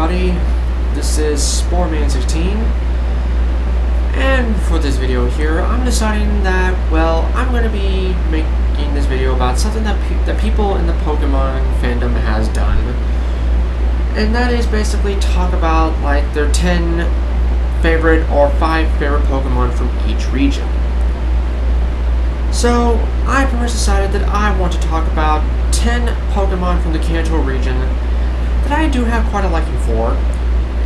everybody, this is Sportman16, and for this video here, I'm deciding that, well, I'm going to be making this video about something that people in the Pokemon fandom has done, and that is basically talk about, like, their 10 favorite or 5 favorite Pokemon from each region. So, I pretty much decided that I want to talk about 10 Pokemon from the Kanto region that I do have quite a liking for,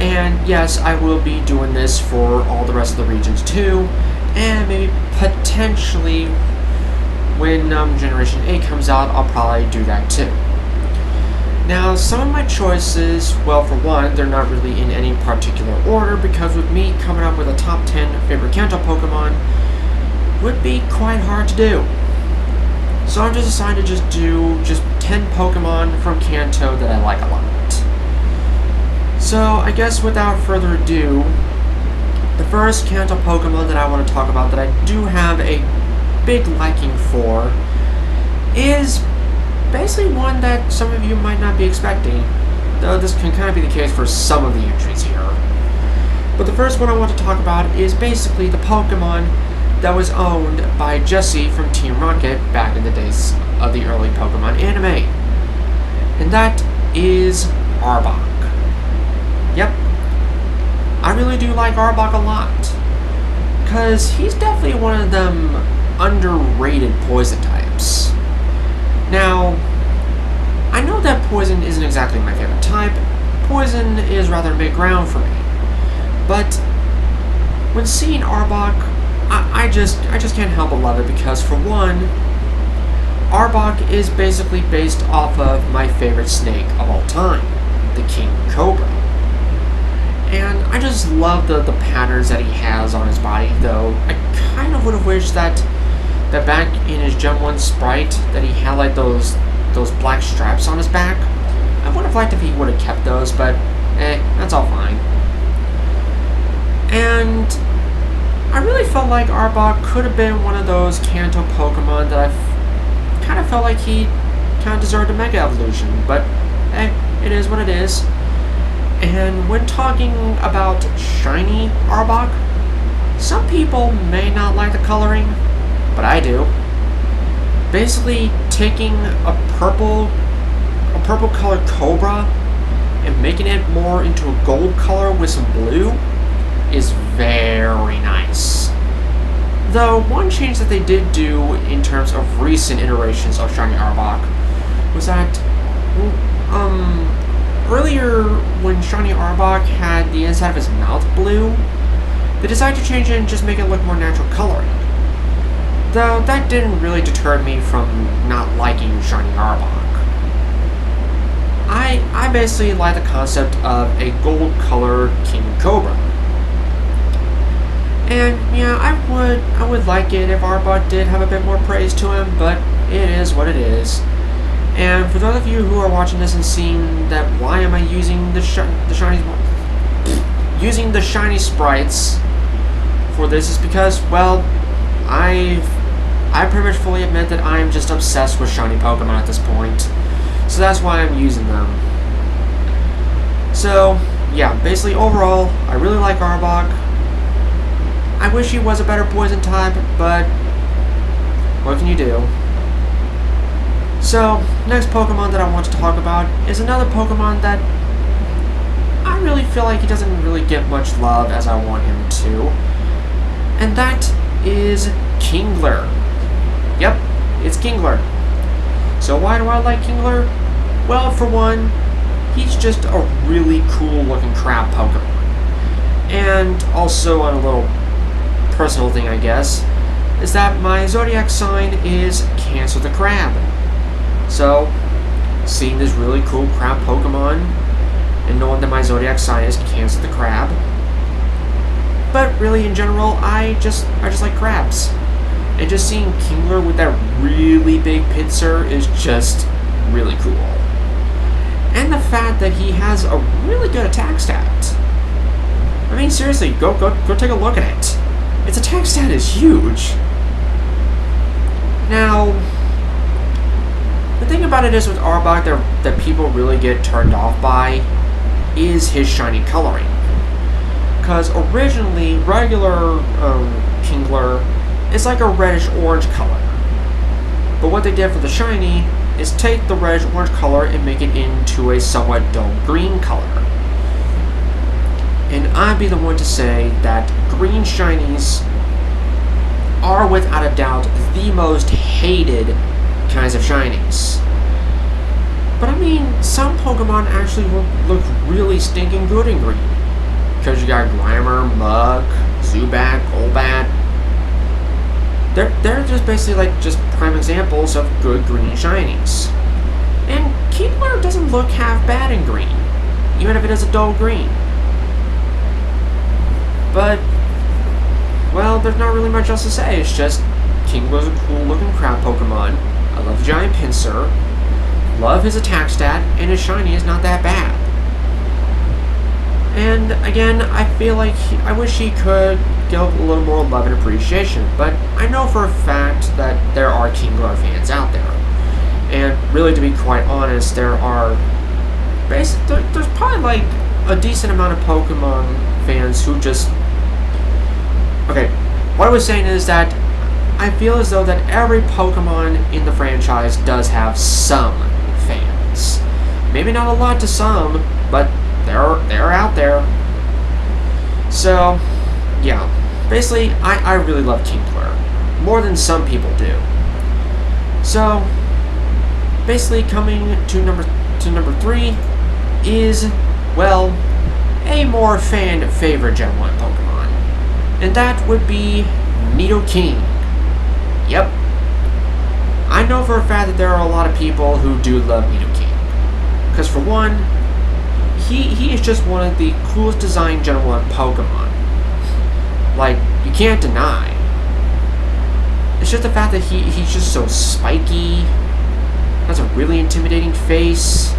and yes, I will be doing this for all the rest of the regions too, and maybe potentially when Generation 8 comes out, I'll probably do that too. Now, some of my choices, well, for one, they're not really in any particular order, because with me coming up with a top 10 favorite Kanto Pokemon would be quite hard to do. So I'm just decided to do 10 Pokemon from Kanto that I like a lot. So I guess without further ado, the first Kanto Pokemon that I want to talk about that I do have a big liking for is basically one that some of you might not be expecting, though this can kind of be the case for some of the entries here. But the first one I want to talk about is basically the Pokemon that was owned by Jessie from Team Rocket back in the days of the early Pokemon anime. And that is Arbok. Yep, I really do like Arbok a lot, because he's definitely one of them underrated poison types. Now, I know that poison isn't exactly my favorite type. Poison is rather mid-ground for me. But when seeing Arbok, I just can't help but love it, because for one, Arbok is basically based off of my favorite snake of all time, the King Cobra. And I just love the patterns that he has on his body, though I kind of would have wished that back in his Gen 1 sprite that he had like those black straps on his back. I would have liked if he would have kept those, but that's all fine. And I really felt like Arbok could have been one of those Kanto Pokemon that I kind of felt like he kind of deserved a Mega Evolution, but it is what it is. And when talking about shiny Arbok, some people may not like the coloring, but I do. Basically, taking a purple colored Cobra and making it more into a gold color with some blue is very nice. Though one change that they did do in terms of recent iterations of shiny Arbok was that earlier, when shiny Arbok had the inside of his mouth blue, they decided to change it and just make it look more natural coloring. Though that didn't really deter me from not liking shiny Arbok. I basically like the concept of a gold colored King Cobra. And yeah, I would like it if Arbok did have a bit more praise to him, but it is what it is. And for those of you who are watching this and seeing that, why am I using the shiny sprites for this, is because, well, I pretty much fully admit that I'm just obsessed with shiny Pokemon at this point, so that's why I'm using them. So yeah, basically overall, I really like Arbok. I wish he was a better poison type, but what can you do? So, next Pokemon that I want to talk about is another Pokemon that I really feel like he doesn't really get much love as I want him to, and that is Kingler. Yep, it's Kingler. So why do I like Kingler? Well, for one, he's just a really cool looking crab Pokemon. And also, on a little personal thing, I guess, is that my zodiac sign is Cancer the Crab. So, seeing this really cool crab Pokemon, and knowing that my zodiac sign is Cancer the Crab, but really in general, I just like crabs. And just seeing Kingler with that really big pincer is just really cool. And the fact that he has a really good attack stat. I mean, seriously, go take a look at it. Its attack stat is huge. Now, the thing about it is with Arbok that people really get turned off by is his shiny coloring. Because originally, regular Kingler is like a reddish-orange color. But what they did for the shiny is take the reddish-orange color and make it into a somewhat dull green color. And I'd be the one to say that green shinies are without a doubt the most hated kinds of shinies. But I mean, some Pokemon actually look really stinking good in green. Because you got Grimer, Muk, Zubat, Golbat. They're just basically like just prime examples of good green shinies. And Kingler doesn't look half bad in green, even if it is a dull green. But, well, there's not really much else to say. It's just Kingler's a cool looking crab Pokemon. I love Giant Pinsir. Love his attack stat, and his shiny is not that bad. And again, I feel like I wish he could give a little more love and appreciation, but I know for a fact that there are Kingler fans out there. And really, to be quite honest, there's probably like a decent amount of Pokemon fans who just... Okay, what I was saying is that I feel as though that every Pokemon in the franchise does have some fans. Maybe not a lot to some, but they're out there. So, yeah. Basically, I really love Kingler. More than some people do. So, basically coming to number 3 is, well, a more fan favorite Gen 1 Pokemon. And that would be Nidoking. Yep. I know for a fact that there are a lot of people who do love Nidoking. Because for one, he is just one of the coolest designed Gen 1 Pokemon. Like, you can't deny. It's just the fact that he's just so spiky, has a really intimidating face.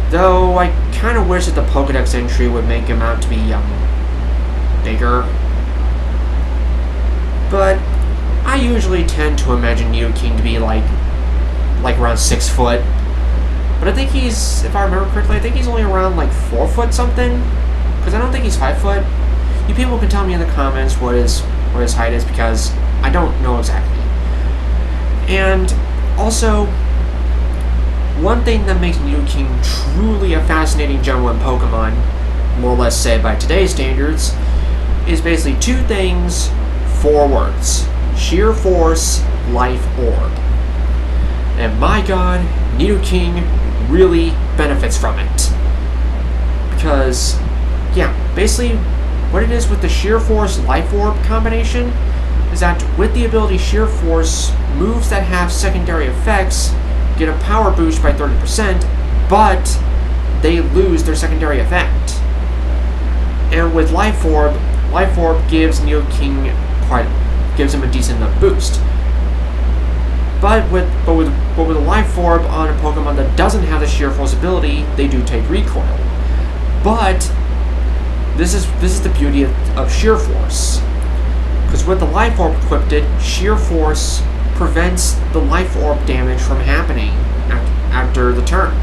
Though, I kind of wish that the Pokedex entry would make him out to be, bigger. But I usually tend to imagine Nidoking to be like around 6 foot. But I think he's, if I remember correctly, I think he's only around like 4 foot something. Because I don't think he's 5 foot. You people can tell me in the comments what his height is, because I don't know exactly. And also, one thing that makes Nidoking truly a fascinating Gen 1 Pokemon, more or less say by today's standards, is basically 2 things, 4 words. Sheer Force, Life Orb. And my god, Nidoking really benefits from it. Because, yeah, basically what it is with the Sheer Force Life Orb combination is that with the ability Sheer Force, moves that have secondary effects get a power boost by 30%, but they lose their secondary effect. And with Life Orb gives Nidoking gives him a decent enough boost. But with a Life Orb on a Pokemon that doesn't have the Sheer Force ability, they do take recoil. But this is the beauty of Sheer Force. Because with the Life Orb equipped, Sheer Force prevents the Life Orb damage from happening after the turn.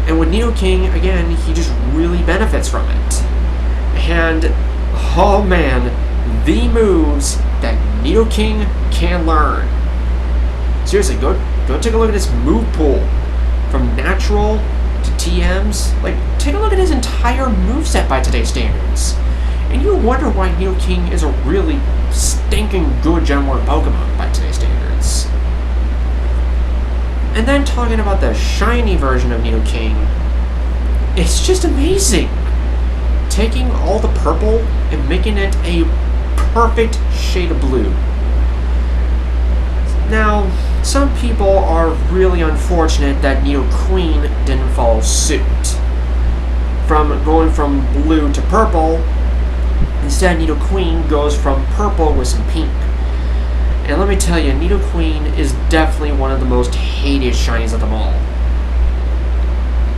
And with Nidoking, again, he just really benefits from it. And, oh man, the moves that Nidoking can learn. Seriously, go take a look at his move pool. From natural to TMs. Like, take a look at his entire moveset by today's standards. And you wonder why Nidoking is a really stinking good Gen 1 Pokemon by today's standards. And then talking about the shiny version of Nidoking, it's just amazing. Taking all the purple and making it a perfect shade of blue. Now, some people are really unfortunate that Nidoqueen didn't follow suit. From going from blue to purple, instead Nidoqueen goes from purple with some pink. And let me tell you, Nidoqueen is definitely one of the most hated shinies of them all.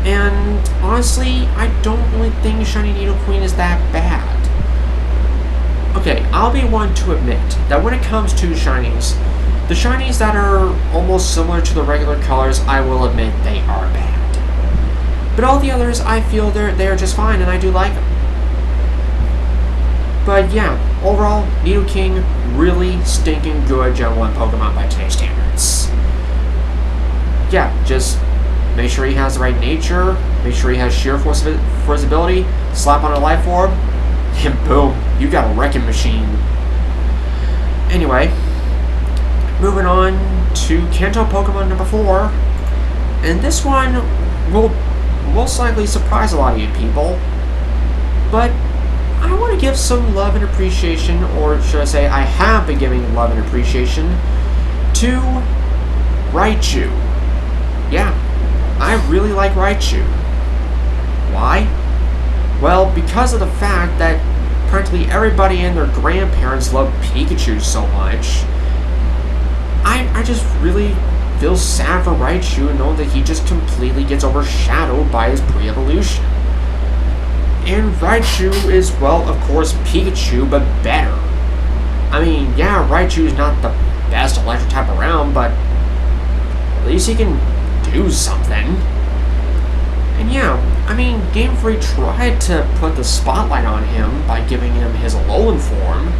And honestly, I don't really think shiny Nidoqueen is that bad. Okay, I'll be one to admit that when it comes to shinies, the shinies that are almost similar to the regular colors, I will admit they are bad. But all the others, I feel they're just fine, and I do like them. But yeah, overall, Nidoking, really stinking good Gen 1 Pokemon by today's standards. Yeah, just make sure he has the right nature, make sure he has sheer force for his ability, slap on a Life Orb, and boom, you got a wrecking machine. Anyway, moving on to Kanto Pokemon number 4, and this one will most likely surprise a lot of you people, but I want to give some love and appreciation, or should I say I have been giving love and appreciation to Raichu. Yeah, I really like Raichu. Why? Well, because of the fact that practically everybody and their grandparents love Pikachu so much. I just really feel sad for Raichu, knowing that he just completely gets overshadowed by his pre-evolution. And Raichu is, well, of course, Pikachu, but better. I mean, yeah, Raichu is not the best electric type around, but at least he can do something. And yeah, I mean, Game Freak tried to put the spotlight on him by giving him his Alolan form,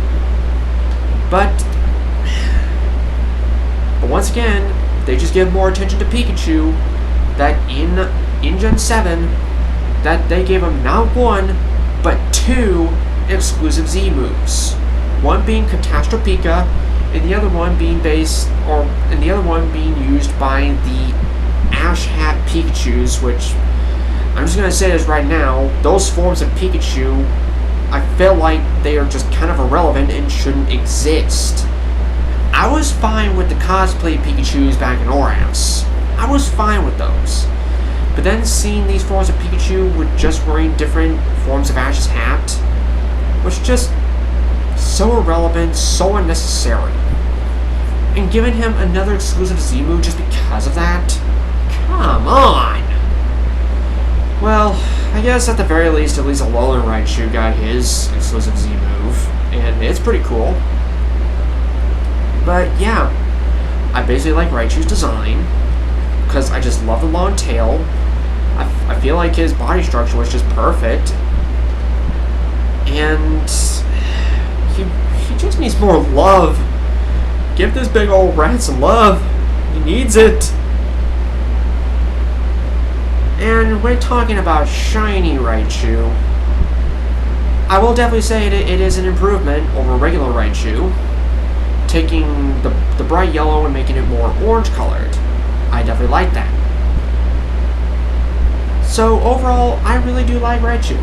but once again, they just give more attention to Pikachu, that in Gen 7, that they gave him not 1, but 2 exclusive Z moves. One being Catastrophica, and the other one being used by the Ash Hat Pikachus, which I'm just gonna say this right now, those forms of Pikachu, I feel like they are just kind of irrelevant and shouldn't exist. I was fine with the cosplay Pikachus back in ORAS. I was fine with those. But then seeing these forms of Pikachu with just wearing different forms of Ash's hat was just so irrelevant, so unnecessary. And giving him another exclusive Z move just because of that? Come on! Well, I guess at the very least, at least Alolan Raichu got his exclusive Z move, and it's pretty cool. But yeah, I basically like Raichu's design, because I just love the long tail. I feel like his body structure was just perfect. And he just needs more love. Give this big old rat some love. He needs it. And we're talking about shiny Raichu. I will definitely say it is an improvement over regular Raichu, taking the bright yellow and making it more orange colored. I definitely like that. So overall, I really do like Raichu.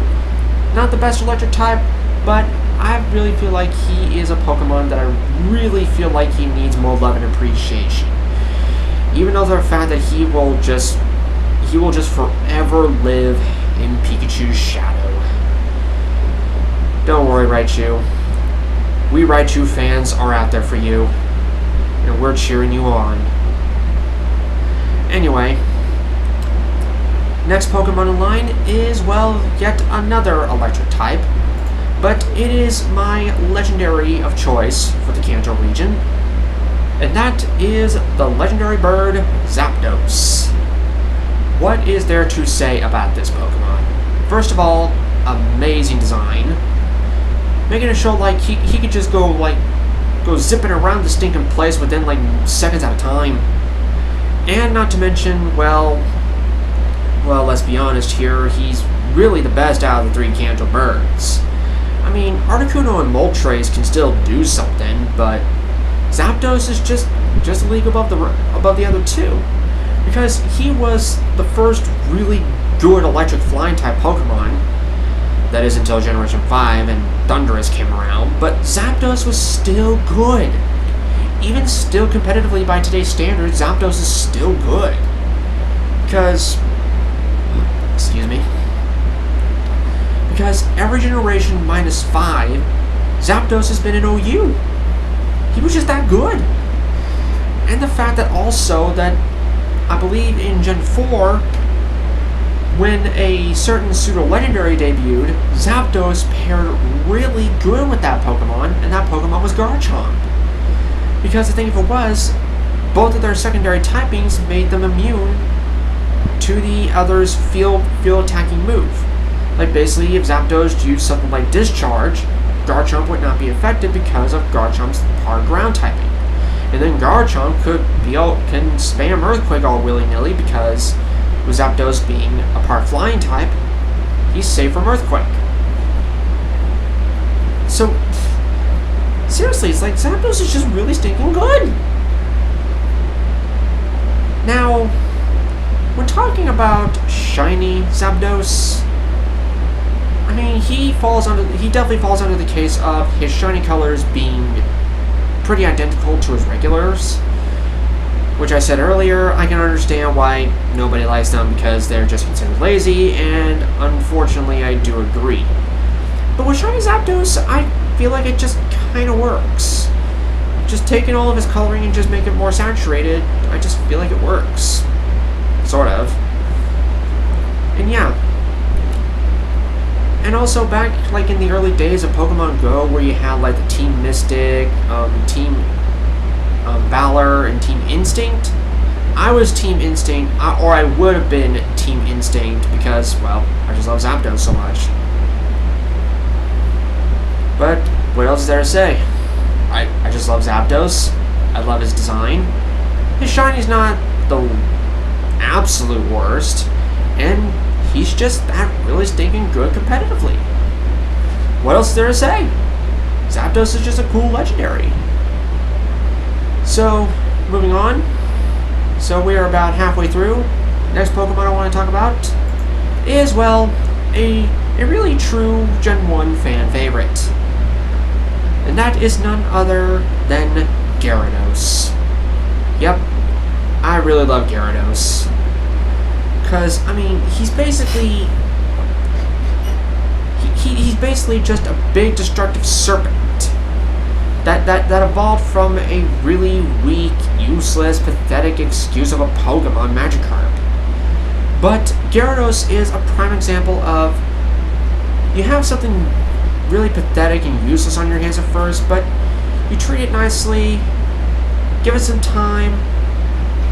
Not the best electric type, but I really feel like he is a Pokemon that I really feel like he needs more love and appreciation. Even though the fact that he will just forever live in Pikachu's shadow. Don't worry, Raichu. We Raichu fans are out there for you, and we're cheering you on. Anyway, next Pokemon in line is, well, yet another electric type, but it is my legendary of choice for the Kanto region, and that is the legendary bird Zapdos. What is there to say about this Pokemon? First of all, amazing design. Making it show like he could just go zipping around the stinking place within like seconds at a time. And not to mention, well, let's be honest here, he's really the best out of the 3 Kanto birds. I mean, Articuno and Moltres can still do something, but Zapdos is just a league above the other 2. Because he was the first really good electric flying type Pokemon. That is until Generation 5 and Thundurus came around, but Zapdos was still good. Even still competitively by today's standards, Zapdos is still good. Because every generation minus 5, Zapdos has been an OU. He was just that good. And the fact that also that I believe in Gen 4, when a certain pseudo-legendary debuted, Zapdos paired really good with that Pokemon, and that Pokemon was Garchomp. Because the thing of it was, both of their secondary typings made them immune to the other's field attacking move. Like basically, if Zapdos used something like Discharge, Garchomp would not be affected because of Garchomp's hard ground typing. And then Garchomp can spam Earthquake all willy-nilly because with Zapdos being a part flying type, he's safe from Earthquake. So, seriously, it's like Zapdos is just really stinking good. Now, when talking about shiny Zapdos, I mean, he definitely falls under the case of his shiny colors being pretty identical to his regulars, which I said earlier, I can understand why nobody likes them because they're just considered lazy, and unfortunately I do agree. But with shiny Zapdos, I feel like it just kind of works. Just taking all of his coloring and just make it more saturated, I just feel like it works. Sort of. And yeah. And also back like in the early days of Pokemon Go, where you had like the Team Mystic, Team Valor, and Team Instinct, I was Team Instinct, or I would have been Team Instinct because, well, I just love Zapdos so much. But what else is there to say? I just love Zapdos. I love his design. His shiny's not the absolute worst, and he's just that really stinking good competitively. What else is there to say? Zapdos is just a cool legendary. So, moving on. So we are about halfway through. Next Pokemon I want to talk about is, well, a really true Gen 1 fan favorite. And that is none other than Gyarados. Yep, I really love Gyarados. Because, I mean, he's basically... He's basically just a big destructive serpent. That evolved from a really weak, useless, pathetic excuse of a Pokemon, Magikarp. But Gyarados is a prime example of... You have something really pathetic and useless on your hands at first, but you treat it nicely, give it some time,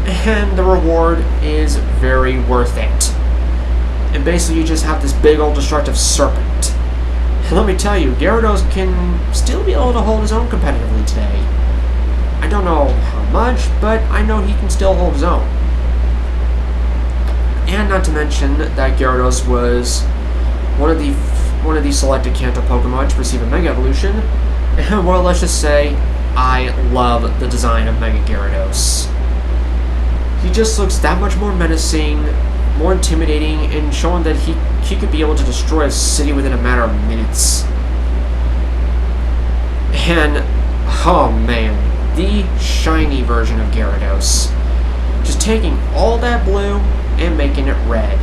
and the reward is very worth it. And basically you just have this big old destructive serpent. And let me tell you, Gyarados can still be able to hold his own competitively today. I don't know how much, but I know he can still hold his own. And not to mention that Gyarados was one of the selected Kanto Pokemon to receive a Mega Evolution. And well, let's just say, I love the design of Mega Gyarados. He just looks that much more menacing, more intimidating, and showing that he could be able to destroy a city within a matter of minutes. And, oh man, the shiny version of Gyarados. Just taking all that blue and making it red.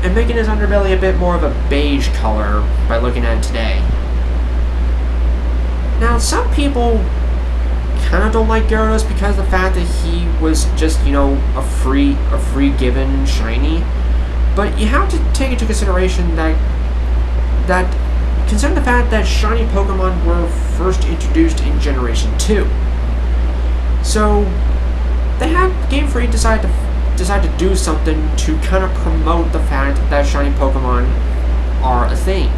And making his underbelly a bit more of a beige color by looking at it today. Now, some people kind of don't like Gyarados because of the fact that he was just, you know, a free given shiny. But you have to take into consideration that consider the fact that shiny Pokemon were first introduced in Generation 2. So they had Game Freak decide to do something to kind of promote the fact that shiny Pokemon are a thing.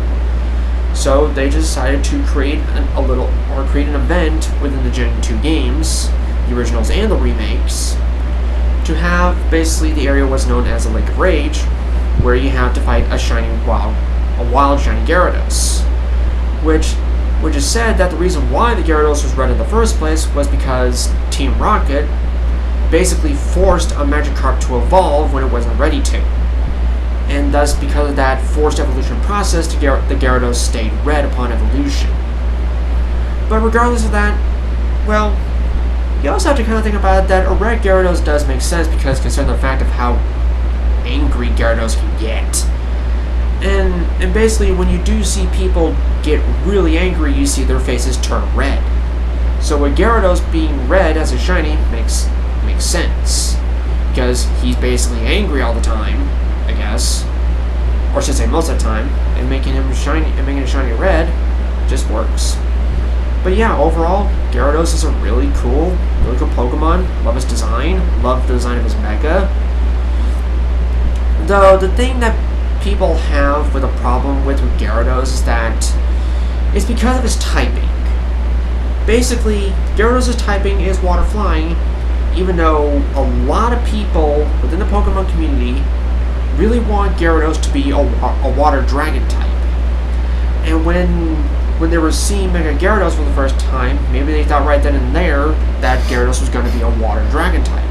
So they decided to create an event within the Gen 2 games, the originals and the remakes, to have basically the area was known as the Lake of Rage, where you have to fight a wild shiny Gyarados, which is said that the reason why the Gyarados was red in the first place was because Team Rocket basically forced a Magikarp to evolve when it wasn't ready to. And thus, because of that forced evolution process, the Gyarados stayed red upon evolution. But regardless of that, well, you also have to kind of think about it that a red Gyarados does make sense because considering the fact of how angry Gyarados can get. And basically, when you do see people get really angry, you see their faces turn red. So with Gyarados being red as a shiny makes sense. Because he's basically angry all the time, I guess. Or I should say most of the time. And making it shiny red just works. But yeah, overall, Gyarados is a really cool Pokemon. Love his design. Love the design of his Mega. Though the thing that people have with a problem with Gyarados is that it's because of his typing. Basically, Gyarados' typing is water flying, even though a lot of people within the Pokemon community really want Gyarados to be a water dragon type. And when they were seeing Mega Gyarados for the first time, maybe they thought right then and there that Gyarados was going to be a water dragon type.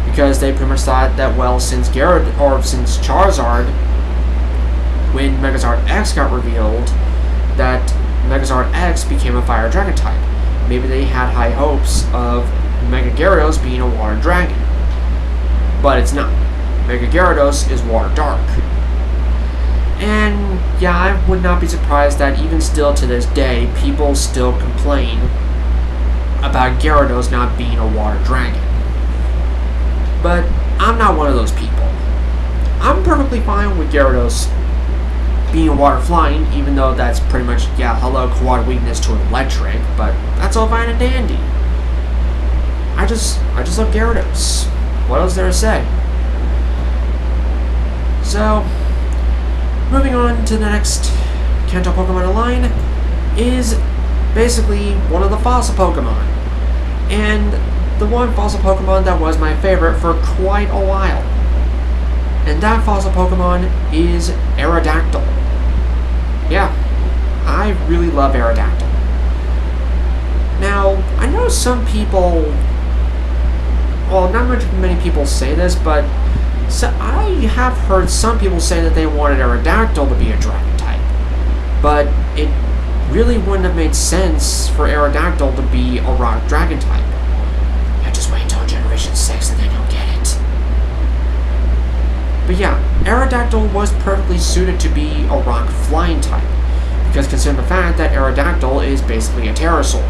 Because they pretty much thought that, well, since Charizard, when Megazord X got revealed, that Megazord X became a fire dragon type. Maybe they had high hopes of Mega Gyarados being a water dragon. But it's not. Mega Gyarados is water dark. And yeah, I would not be surprised that even still to this day, people still complain about Gyarados not being a water dragon. But I'm not one of those people. I'm perfectly fine with Gyarados being water flying, even though that's pretty much, yeah, hello, quad weakness to electric, but that's all fine and dandy. I just love Gyarados. What else is there to say? So, moving on to the next Kanto Pokemon line is basically one of the fossil Pokemon. And the one fossil Pokemon that was my favorite for quite a while. And that fossil Pokemon is Aerodactyl. Yeah, I really love Aerodactyl. Now, I know some people, well, not many people say this, but I have heard some people say that they wanted Aerodactyl to be a dragon type. But it really wouldn't have made sense for Aerodactyl to be a rock dragon type. Just wait until Generation 6 and then you'll get it. But yeah, Aerodactyl was perfectly suited to be a rock flying type, because consider the fact that Aerodactyl is basically a pterosaur.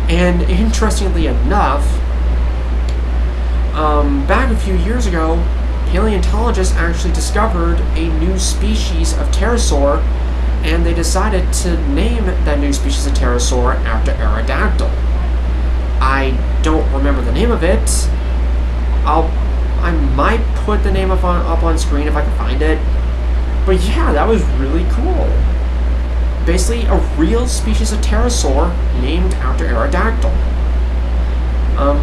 And interestingly enough, back a few years ago, paleontologists actually discovered a new species of pterosaur, and they decided to name that new species of pterosaur after Aerodactyl. I don't remember the name of it. I might put the name up on screen if I can find it. But yeah, that was really cool. Basically, a real species of pterosaur named after Aerodactyl.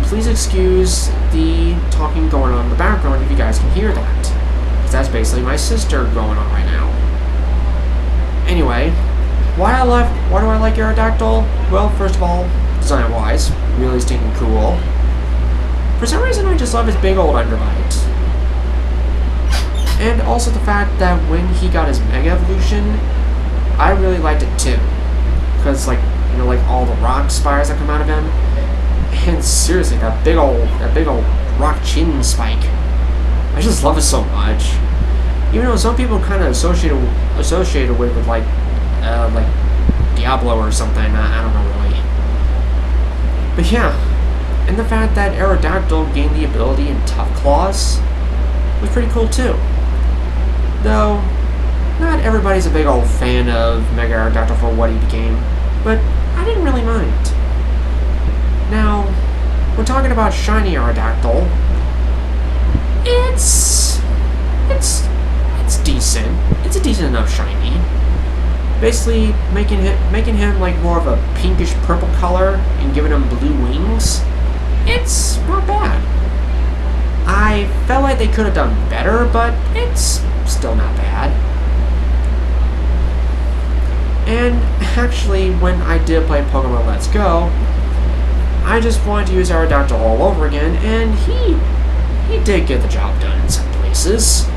Please excuse the talking going on in the background if you guys can hear that, because that's basically my sister going on right now. Anyway, why do I like Aerodactyl? Well, first of all, design-wise, really stinking cool. For some reason, I just love his big old underbite. And also the fact that when he got his Mega Evolution, I really liked it too. Because, like, you know, like all the rock spires that come out of him. And seriously, that big old rock chin spike. I just love it so much. Even though some people kind of associated with like Diablo or something, I don't know really. But yeah, and the fact that Aerodactyl gained the ability in Tough Claws was pretty cool too. Though, not everybody's a big old fan of Mega Aerodactyl for what he became, but I didn't really mind. Now, we're talking about Shiny Aerodactyl. It's decent. It's a decent enough shiny. Basically, making him like more of a pinkish purple color and giving him blue wings. It's not bad. I felt like they could have done better, but it's still not bad. And actually, when I did play Pokemon Let's Go, I just wanted to use Aerodactyl all over again, and he did get the job done in some places.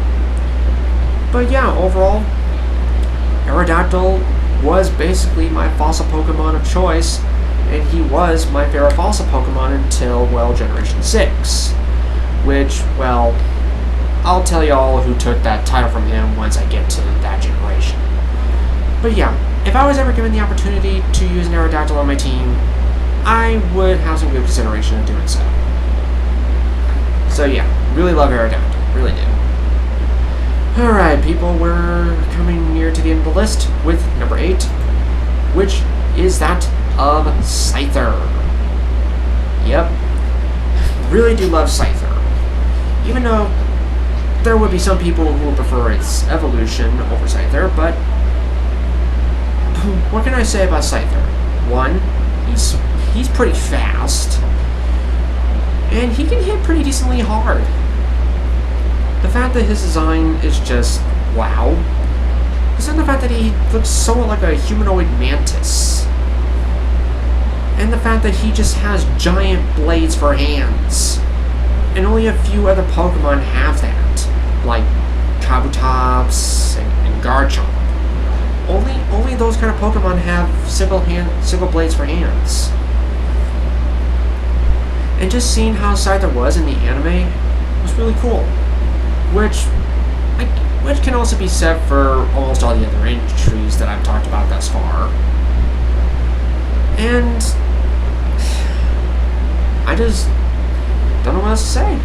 But yeah, overall, Aerodactyl was basically my fossil Pokemon of choice, and he was my favorite fossil Pokemon until, well, Generation 6. Which, well, I'll tell y'all who took that title from him once I get to that generation. But yeah, if I was ever given the opportunity to use an Aerodactyl on my team, I would have some good consideration of doing so. So yeah, really love Aerodactyl, really do. Alright people, we're coming near to the end of the list with number 8, which is that of Scyther. Yep, really do love Scyther. Even though there would be some people who would prefer its evolution over Scyther, but what can I say about Scyther? One, he's pretty fast, and he can hit pretty decently hard. The fact that his design is just wow. Is the fact that he looks somewhat like a humanoid mantis. And the fact that he just has giant blades for hands. And only a few other Pokemon have that. Like Kabutops and Garchomp. Only those kind of Pokemon have single blades for hands. And just seeing how Scyther was in the anime was really cool. Which can also be said for almost all the other entries that I've talked about thus far. And I just don't know what else to say.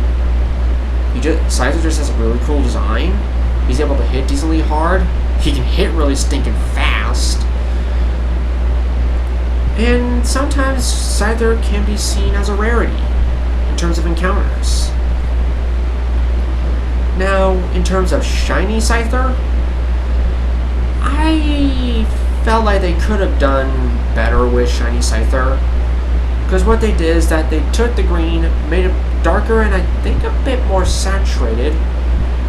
Scyther just has a really cool design. He's able to hit decently hard. He can hit really stinking fast. And sometimes Scyther can be seen as a rarity in terms of encounters. Now, in terms of shiny Scyther, I felt like they could have done better with shiny Scyther. Because what they did is that they took the green, made it darker and I think a bit more saturated.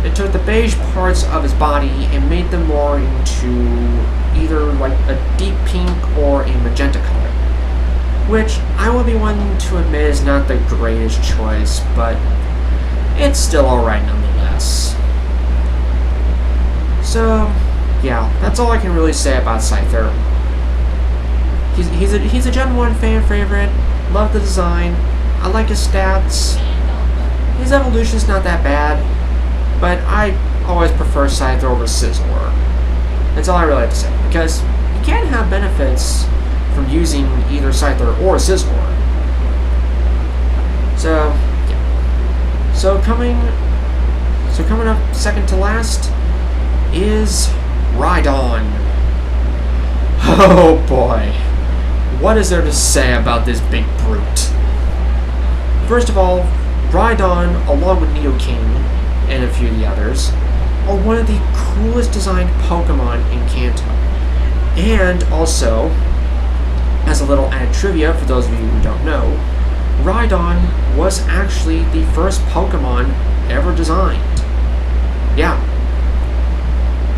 They took the beige parts of his body and made them more into either like a deep pink or a magenta color. Which I will be one to admit is not the greatest choice, but it's still alright nonetheless. So, yeah, that's all I can really say about Scyther. He's a Gen 1 fan favorite. Love the design. I like his stats. His evolution's not that bad, but I always prefer Scyther over Scizor. That's all I really have to say, because you can have benefits from using either Scyther or Scizor. So, yeah. So coming up second to last is Rhydon. Oh boy. What is there to say about this big brute? First of all, Rhydon, along with Nidoking and a few of the others, are one of the coolest designed Pokemon in Kanto. And also, as a little added trivia for those of you who don't know, Rhydon was actually the first Pokemon ever designed. Yeah.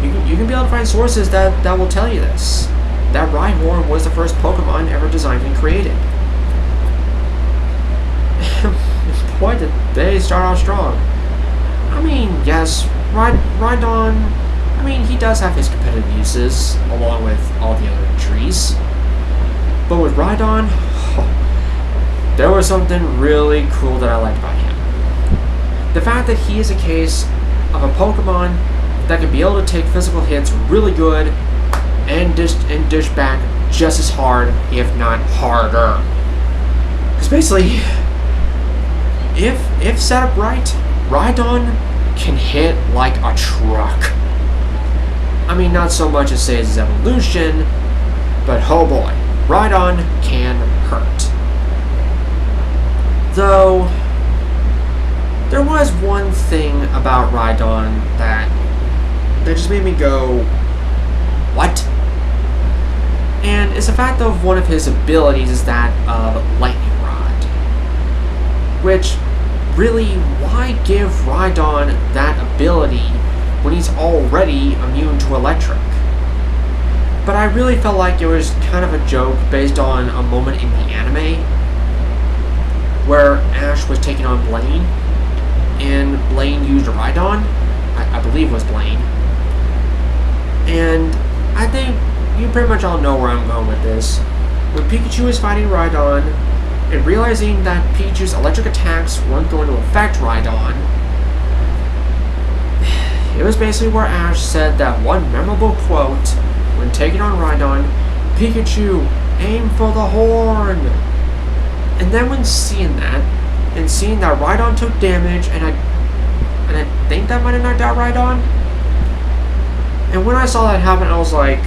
You can be able to find sources that will tell you this. That Rhyhorn was the first Pokemon ever designed and created. Boy, did they start off strong. I mean, yes, Rhydon, I mean, he does have his competitive uses, along with all the other entries. But with Rhydon, there was something really cool that I liked about him. The fact that he is a case of a Pokemon that can be able to take physical hits really good and dish back just as hard, if not harder. Because basically, if set up right, Rhydon can hit like a truck. I mean, not so much as say his evolution, but oh boy, Rhydon can hurt. Though, there was one thing about Rhydon that just made me go, what? And it's the fact of one of his abilities is that of Lightning Rod. Which, really, why give Rhydon that ability when he's already immune to electric? But I really felt like it was kind of a joke based on a moment in the anime where Ash was taking on Blaine, and Blaine used Rhydon. I believe it was Blaine. And I think you pretty much all know where I'm going with this. When Pikachu is fighting Rhydon, and realizing that Pikachu's electric attacks weren't going to affect Rhydon, it was basically where Ash said that one memorable quote when taking on Rhydon, "Pikachu, aim for the horn!" And then when seeing that, and seeing that Rhydon took damage, and I think that might have knocked out Rhydon, and when I saw that happen, I was like,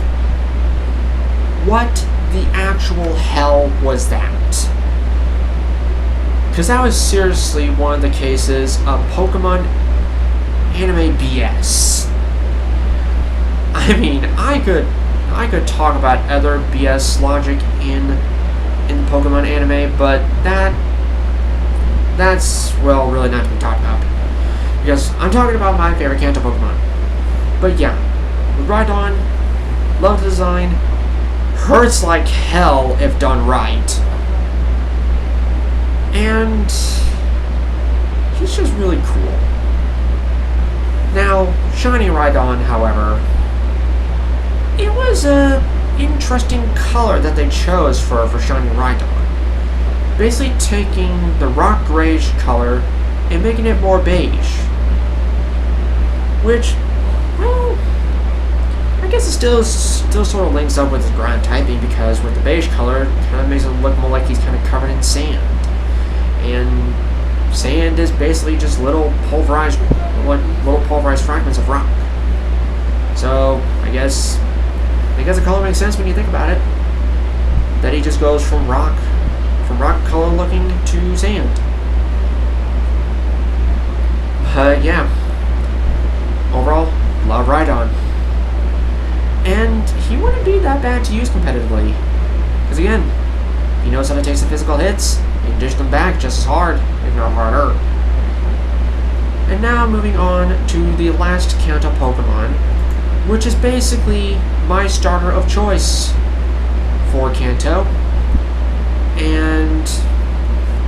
what the actual hell was that? Because that was seriously one of the cases of Pokemon anime BS. I mean, I could talk about other BS logic in Pokemon anime, but that's well really not to be talked about. Because I'm talking about my favorite Kanto Pokemon. But yeah, with Rhydon, love the design, hurts like hell if done right. And he's just really cool. Now, Shiny Rhydon, however, it was a interesting color that they chose for Shiny Rhydon. Basically taking the rock grayish color and making it more beige. Which, well, I guess it still sort of links up with his ground typing, because with the beige color, it kind of makes it look more like he's kind of covered in sand. And sand is basically just little pulverized fragments of rock. So I guess the color makes sense when you think about it. That he just goes from rock color looking to sand. Yeah. Overall, love Rhydon. And he wouldn't be that bad to use competitively. Because again, he knows how to take some physical hits and dish them back just as hard, if not harder. And now moving on to the last Kanto Pokemon, which is basically my starter of choice for Kanto. And,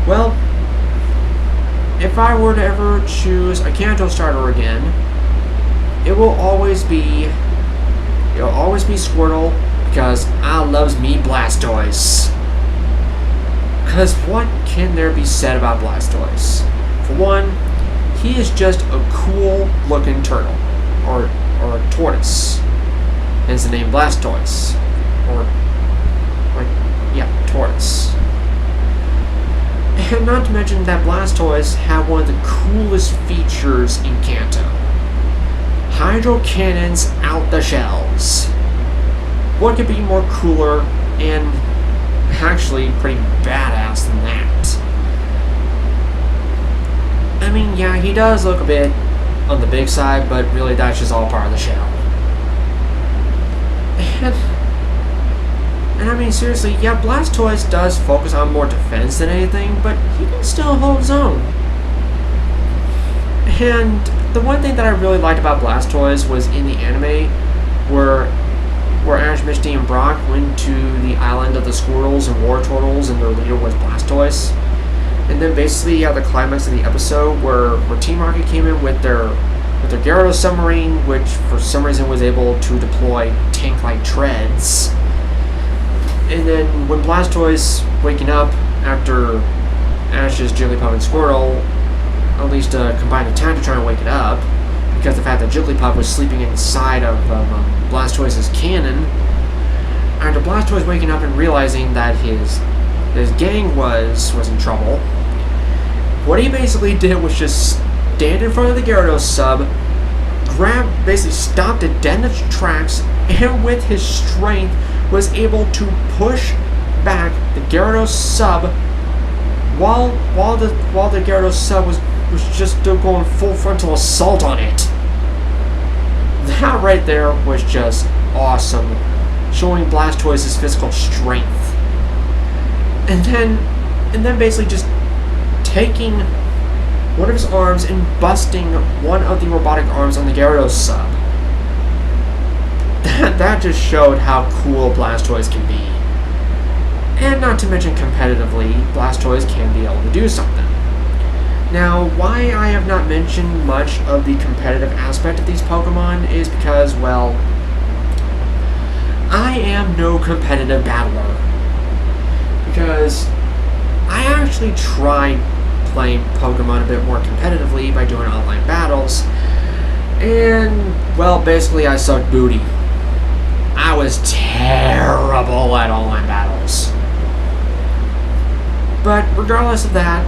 well, if I were to ever choose a Kanto starter again, it will always be Squirtle, because I loves me Blastoise. Because what can there be said about Blastoise? For one, he is just a cool looking turtle, or a tortoise, hence the name Blastoise, tortoise. And not to mention that Blastoise had one of the coolest features in Kanto. Hydro cannons out the shells. What could be more cooler and actually pretty badass than that? I mean, yeah, he does look a bit on the big side, but really that's just all part of the shell. And I mean, seriously, yeah, Blastoise does focus on more defense than anything, but he can still hold his own. And the one thing that I really liked about Blastoise was in the anime, where Ash, Misty, and Brock went to the island of the Squirtles and Wartortles, and their leader was Blastoise. And then basically at the climax of the episode, where Team Rocket came in with their Gyarados submarine, which for some reason was able to deploy tank-like treads. And then when Blastoise waking up after Ash's Jigglypuff and Squirtle unleashed a combined attack to try and wake it up, because the fact that Jigglypuff was sleeping inside of Blastoise's cannon. After Blastoise waking up and realizing that his gang was in trouble, what he basically did was just stand in front of the Gyarados sub, basically stopped it dead in its tracks, and with his strength was able to push back the Gyarados sub while the Gyarados sub was just still going full frontal assault on it. That right there was just awesome, showing Blastoise's physical strength. And then basically just taking one of his arms and busting one of the robotic arms on the Gyarados sub. That just showed how cool Blastoise can be. And not to mention competitively, Blastoise can be able to do something. Now, why I have not mentioned much of the competitive aspect of these Pokemon is because, well, I am no competitive battler. Because I actually tried playing Pokemon a bit more competitively by doing online battles, and, well, basically I sucked booty. I was terrible at online battles. But regardless of that,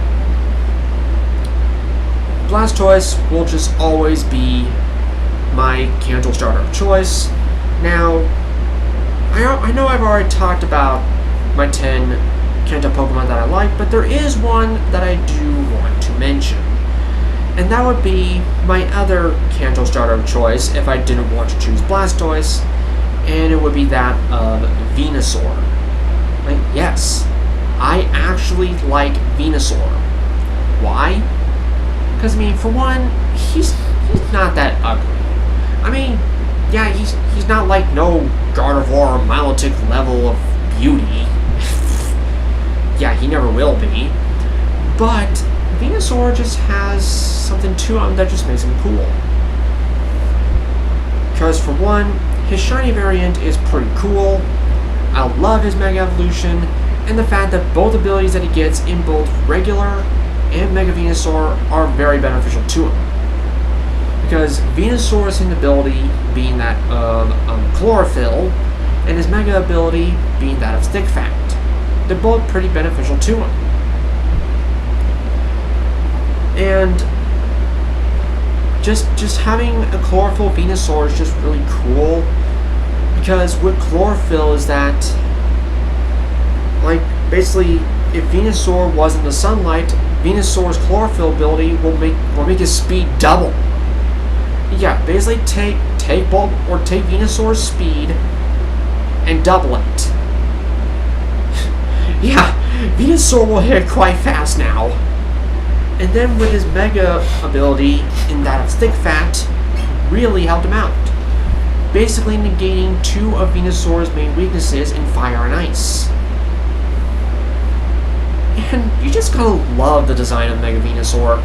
Blastoise will just always be my Kanto starter of choice. Now, I know I've already talked about my 10 Kanto Pokemon that I like, but there is one that I do want to mention. And that would be my other Kanto starter of choice if I didn't want to choose Blastoise, and it would be that of Venusaur. Like, yes, I actually like Venusaur. Why? Because, I mean, for one, he's not that ugly. I mean, yeah, he's not like no Gardevoir or Milotic level of beauty. Yeah, he never will be. But Venusaur just has something to him that just makes him cool. Because for one, his shiny variant is pretty cool. I love his Mega Evolution, and the fact that both abilities that he gets in both regular and Mega Venusaur are very beneficial to him. Because Venusaur's ability being that of Chlorophyll, and his Mega ability being that of Stick Fact. They're both pretty beneficial to him. And just having a Chlorophyll Venusaur is just really cool, because with Chlorophyll is that, like, basically, if Venusaur was in the sunlight, Venusaur's Chlorophyll ability will make his speed double. Yeah, basically take Venusaur's speed and double it. Yeah, Venusaur will hit quite fast now. And then with his Mega ability in that of Stick Fat, really helped him out. Basically negating two of Venusaur's main weaknesses in Fire and Ice. And you just gotta love the design of Mega Venusaur.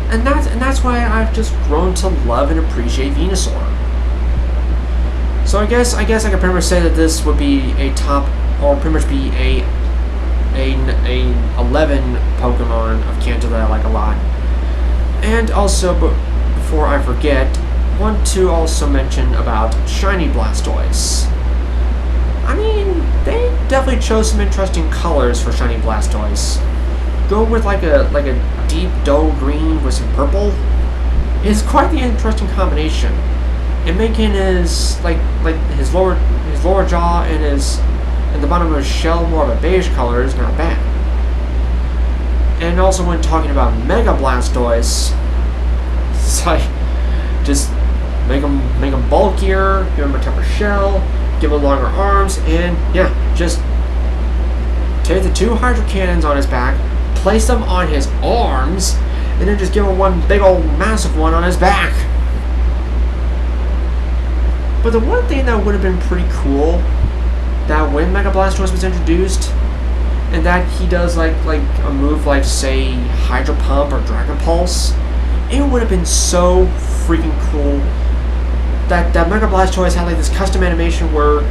And that's why I've just grown to love and appreciate Venusaur. So I guess I could pretty much say that this would be a top, or pretty much be a 11 Pokemon of Kanto that I like a lot. And also, before I forget, want to also mention about Shiny Blastoise. I mean, they definitely chose some interesting colors for Shiny Blastoise. Go with like a deep dough green with some purple. It's quite the interesting combination. And making his like his lower jaw and the bottom of his shell more of a beige color is not bad. And also when talking about Mega Blastoise, it's like just make him bulkier, give him a tougher shell, give him longer arms, and yeah, just take the two Hydro Cannons on his back, place them on his arms, and then just give him one big old massive one on his back. But the one thing that would have been pretty cool, that when Mega Blastoise was introduced, and that he does like a move like, say, Hydro Pump or Dragon Pulse, it would have been so freaking cool that Mega Blastoise had like this custom animation where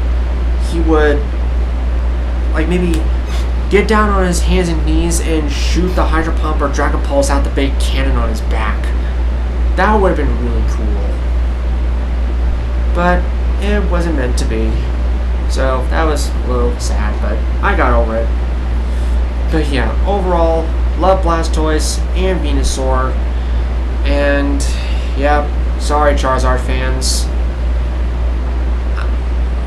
he would like maybe get down on his hands and knees and shoot the Hydro Pump or Dragon Pulse out the big cannon on his back. That would have been really cool. But it wasn't meant to be. So that was a little sad, but I got over it. But yeah, overall, love Blastoise and Venusaur. And yeah, sorry Charizard fans.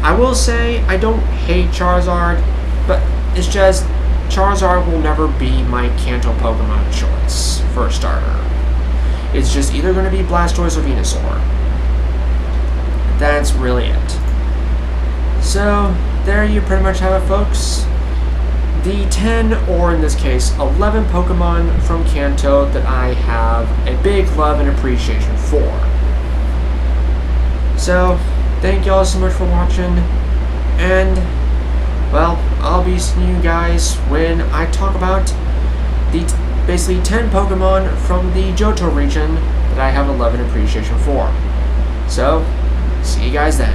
I will say I don't hate Charizard, but it's just Charizard will never be my Kanto Pokemon choice for a starter. It's just either going to be Blastoise or Venusaur. That's really it. So, there you pretty much have it, folks. The 10, or in this case, 11 Pokemon from Kanto that I have a big love and appreciation for. So, thank you all so much for watching, and, well, I'll be seeing you guys when I talk about the basically 10 Pokemon from the Johto region that I have a love and appreciation for. So, see you guys then.